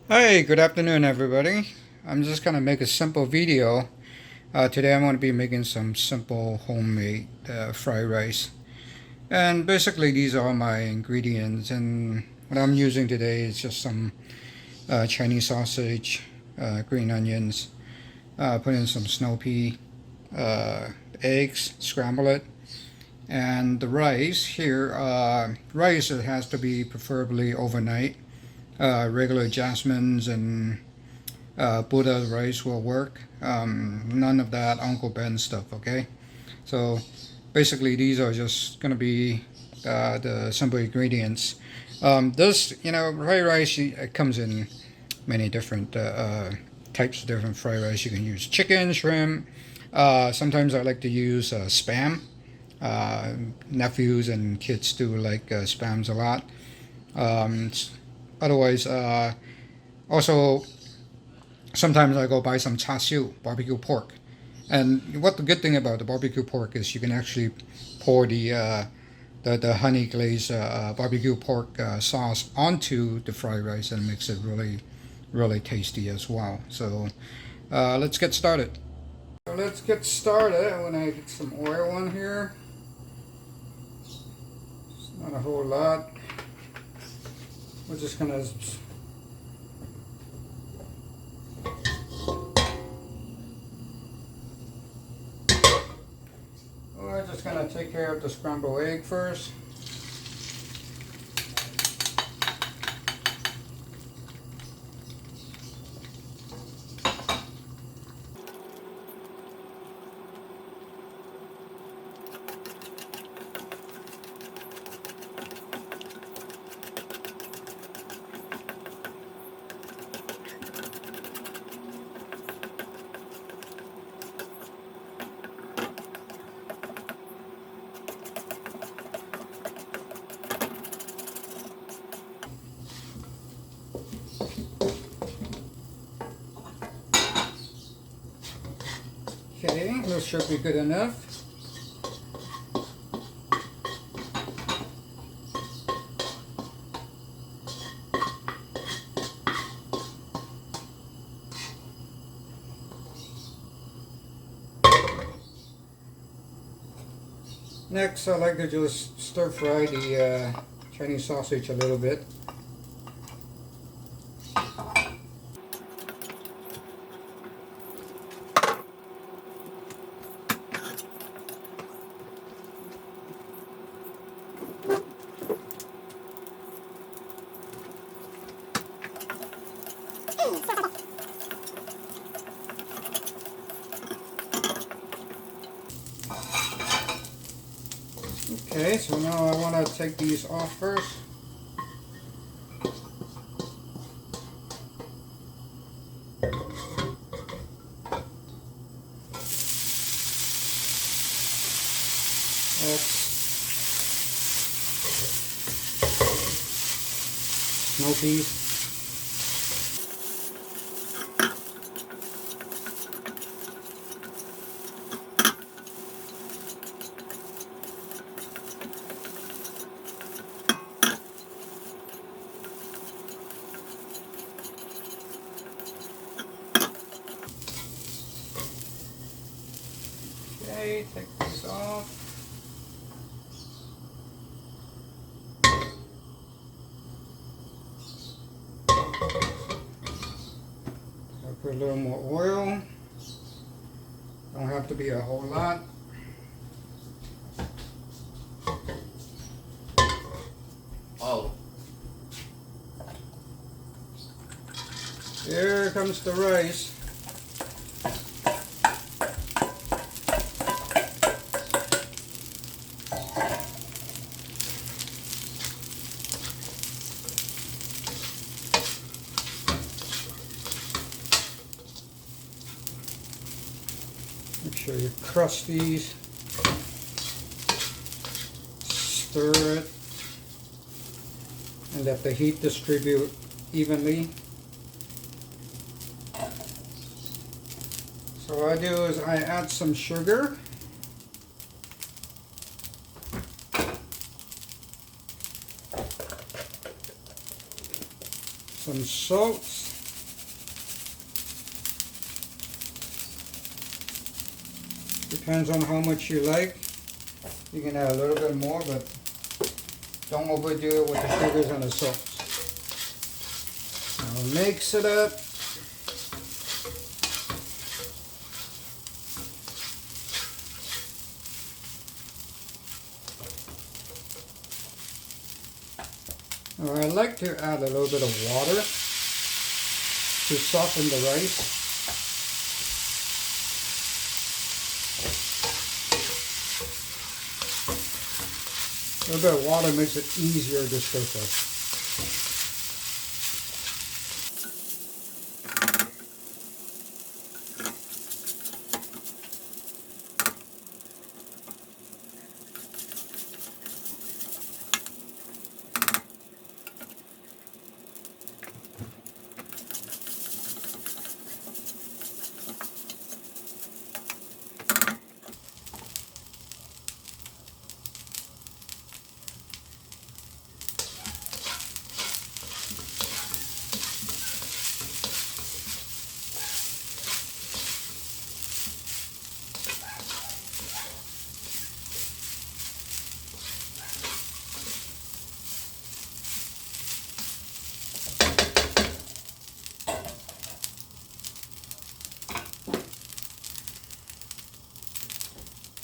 Hi, good afternoon, everybody. I'm just gonna make a simple video. Today I'm gonna be making some simple homemade fried rice. And basically these are my ingredients, and what I'm using today is just some Chinese sausage, green onions, put in some snow pea, uh, eggs, scramble it, and the rice here. Rice, it has to be preferably overnight. Regular jasmines and Buddha rice will work. None of that Uncle Ben stuff, okay? So basically, these are just going to be the simple ingredients. Fried rice, it comes in many different types of different fried rice. You can use chicken, shrimp. Sometimes I like to use spam. Uh, Nephews and kids do like spams a lot. Um, Otherwise, also sometimes I go buy some char siu, barbecue pork. And what the good thing about the barbecue pork is you can actually pour the honey glazed barbecue pork sauce onto the fried rice and makes it really tasty as well. So let's get started. So let's get started. I want to get some oil on here. It's not a whole lot. We're just gonna take care of the scrambled egg first. Okay, this should be good enough. Next, I like to just stir fry the Chinese sausage a little bit. Okay, so now I want to take these off first. That's no peas. Okay, take these off. I'll put a little more oil. Don't have to be a whole lot. Oh. Here comes the rice. Make sure you crush these. Stir it. And let the heat distribute evenly. So what I do is I add some sugar. Some salt. Depends on how much you like. You can add a little bit more, but don't overdo it with the sugars and the salts. Now mix it up. Now I like to add a little bit of water to soften the rice. A little bit of water makes it easier to stir fry.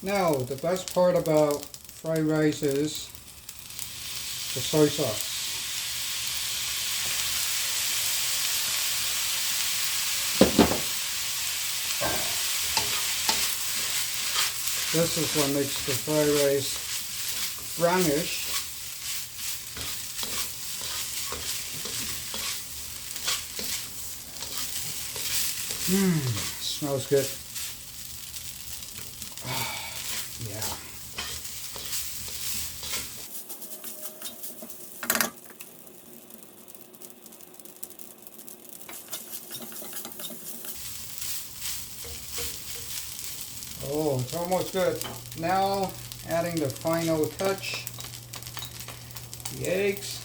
Now, the best part about fried rice is the soy sauce. This is what makes the fried rice brownish. Smells good. Yeah. Oh, it's almost good. Now, adding the final touch, the eggs,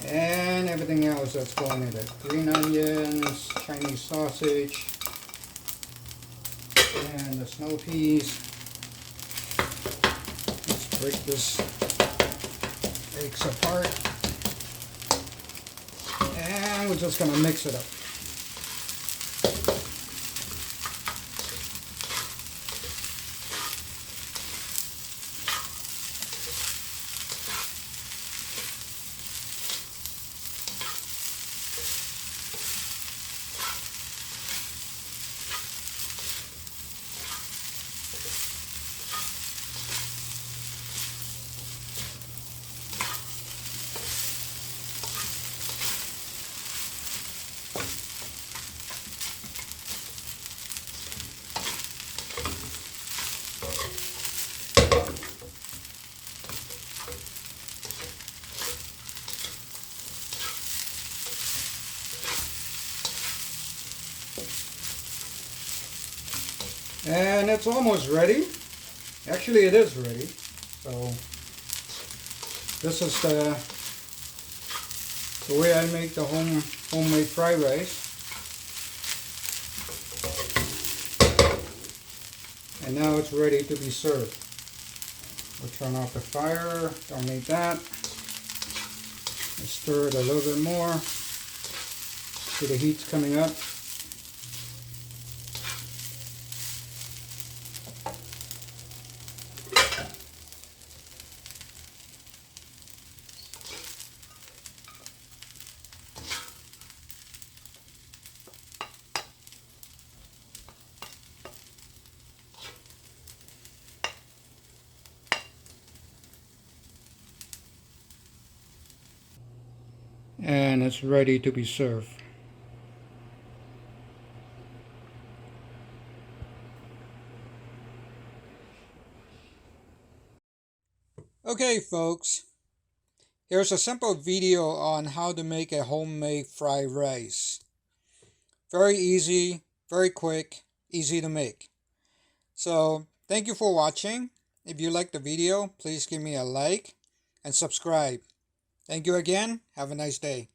and everything else that's going in it. Green onions, Chinese sausage, and the snow peas. Let's break this eggs apart. And we're just gonna mix it up. And it's almost ready. Actually, it is ready. So this is the way I make the homemade fried rice. And now it's ready to be served. We'll turn off the fire. Don't need that. Let's stir it a little bit more. See the heat's coming up. And it's ready to be served. Okay, folks, here's a simple video on how to make a homemade fried rice. Very easy, very quick, easy to make. So thank you for watching. If you liked the video, please give me a like and subscribe. Thank you again. Have a nice day.